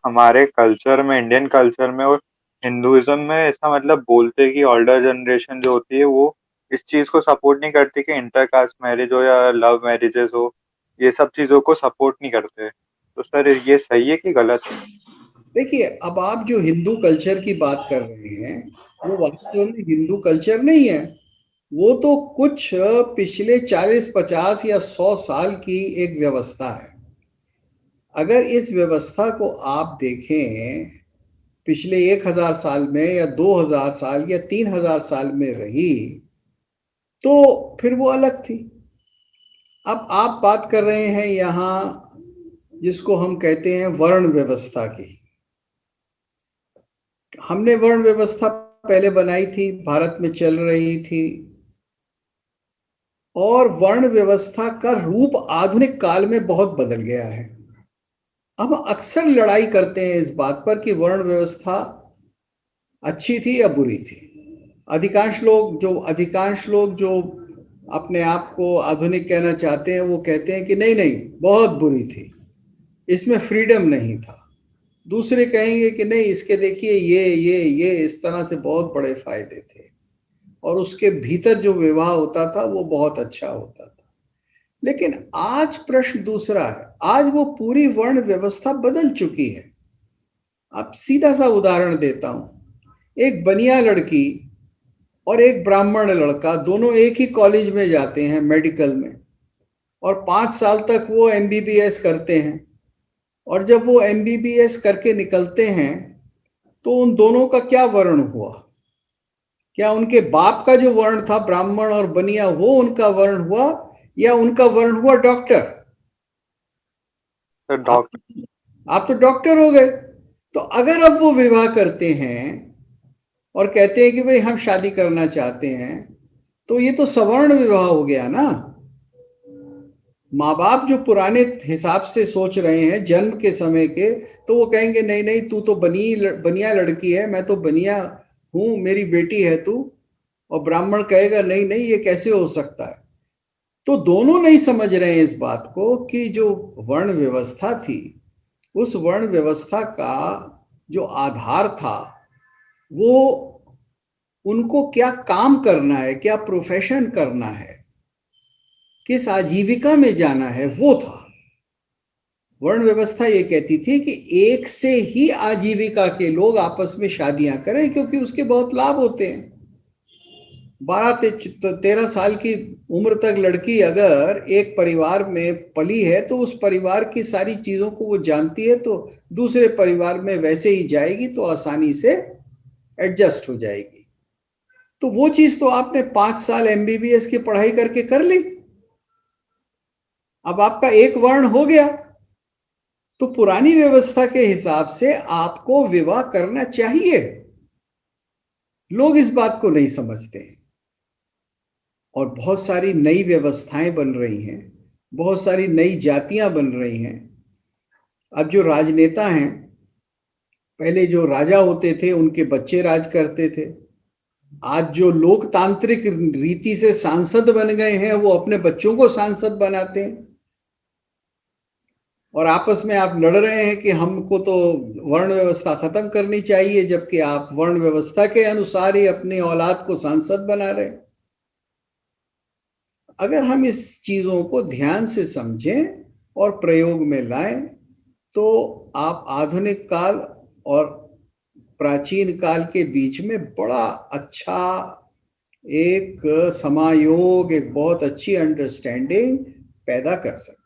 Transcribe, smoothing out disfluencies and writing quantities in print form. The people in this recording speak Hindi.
हमारे कल्चर में, इंडियन कल्चर में और हिंदुइज्म में ऐसा मतलब बोलते हैं कि ओल्डर जनरेशन जो होती है वो इस चीज को सपोर्ट नहीं करती कि इंटरकास्ट मैरिज हो या लव मैरिजेस हो, ये सब चीजों को सपोर्ट नहीं करते। तो सर ये सही है कि गलत है? देखिए, अब आप जो हिंदू कल्चर की बात कर रहे हैं, वो वास्तव में हिंदू कल्चर नहीं है। वो तो कुछ पिछले 40-50 या 100 साल की एक व्यवस्था है। अगर इस व्यवस्था को आप देखें, पिछले 1000 साल में या 2000 साल या 3000 साल में रही, तो फिर वो अलग थी। अब आप बात कर रहे हैं यहाँ जिसको हम कहते हैं वर्ण व्यवस्था की। हमने वर्ण व्यवस्था पहले बनाई थी, भारत में चल रही थी, और वर्ण व्यवस्था का रूप आधुनिक काल में बहुत बदल गया है। हम अक्सर लड़ाई करते हैं इस बात पर कि वर्ण व्यवस्था अच्छी थी या बुरी थी। अधिकांश लोग जो अपने आप को आधुनिक कहना चाहते हैं, वो कहते हैं कि नहीं नहीं, बहुत बुरी थी, इसमें फ्रीडम नहीं था। दूसरे कहेंगे कि नहीं, इसके देखिए ये इस तरह से बहुत बड़े फायदे थे, और उसके भीतर जो विवाह होता था वो बहुत अच्छा होता था। लेकिन आज प्रश्न दूसरा है। आज वो पूरी वर्ण व्यवस्था बदल चुकी है। अब सीधा सा उदाहरण देता हूं। एक बनिया लड़की और एक ब्राह्मण लड़का दोनों एक ही कॉलेज में जाते हैं, मेडिकल में, और 5 साल तक वो एमबीबीएस करते हैं। और जब वो एमबीबीएस करके निकलते हैं, तो उन दोनों का क्या वर्ण हुआ? क्या उनके बाप का जो वर्ण था, ब्राह्मण और बनिया, वो उनका वर्ण हुआ, या उनका वर्ण हुआ डॉक्टर? सर आप डॉक्टर। आप तो डॉक्टर हो गए। तो अगर अब वो विवाह करते हैं और कहते हैं कि भाई हम शादी करना चाहते हैं, तो ये तो सवर्ण विवाह हो गया ना। माँ बाप जो पुराने हिसाब से सोच रहे हैं जन्म के समय के, तो वो कहेंगे नहीं नहीं, तू तो बनिया लड़की है, मैं तो बनिया हूं, मेरी बेटी है तू। और ब्राह्मण कहेगा नहीं नहीं, ये कैसे हो सकता है? तो दोनों नहीं समझ रहे हैं इस बात को कि जो वर्ण व्यवस्था थी, उस वर्ण व्यवस्था का जो आधार था, वो उनको क्या काम करना है, क्या प्रोफेशन करना है, किस आजीविका में जाना है, वो था। वर्ण व्यवस्था ये कहती थी कि एक से ही आजीविका के लोग आपस में शादियां करें, क्योंकि उसके बहुत लाभ होते हैं। 12-13 साल की उम्र तक लड़की अगर एक परिवार में पली है, तो उस परिवार की सारी चीजों को वो जानती है, तो दूसरे परिवार में वैसे ही जाएगी तो आसानी से एडजस्ट हो जाएगी। तो वो चीज तो आपने 5 साल एमबीबीएस की पढ़ाई करके कर ली। अब आपका एक वर्ण हो गया। तो पुरानी व्यवस्था के हिसाब से आपको विवाह करना चाहिए। लोग इस बात को नहीं समझते हैं। और बहुत सारी नई व्यवस्थाएं बन रही हैं, बहुत सारी नई जातियां बन रही हैं। अब जो राजनेता हैं, पहले जो राजा होते थे उनके बच्चे राज करते थे। आज जो लोकतांत्रिक रीति से सांसद बन गए हैं, वो अपने बच्चों को सांसद बनाते हैं। और आपस में आप लड़ रहे हैं कि हमको तो वर्ण व्यवस्था खत्म करनी चाहिए, जबकि आप वर्ण व्यवस्था के अनुसार ही अपनी औलाद को सांसद बना रहे हैं। अगर हम इस चीजों को ध्यान से समझें और प्रयोग में लाएं, तो आप आधुनिक काल और प्राचीन काल के बीच में बड़ा अच्छा एक समायोग, एक बहुत अच्छी अंडरस्टैंडिंग पैदा कर सकते हैं।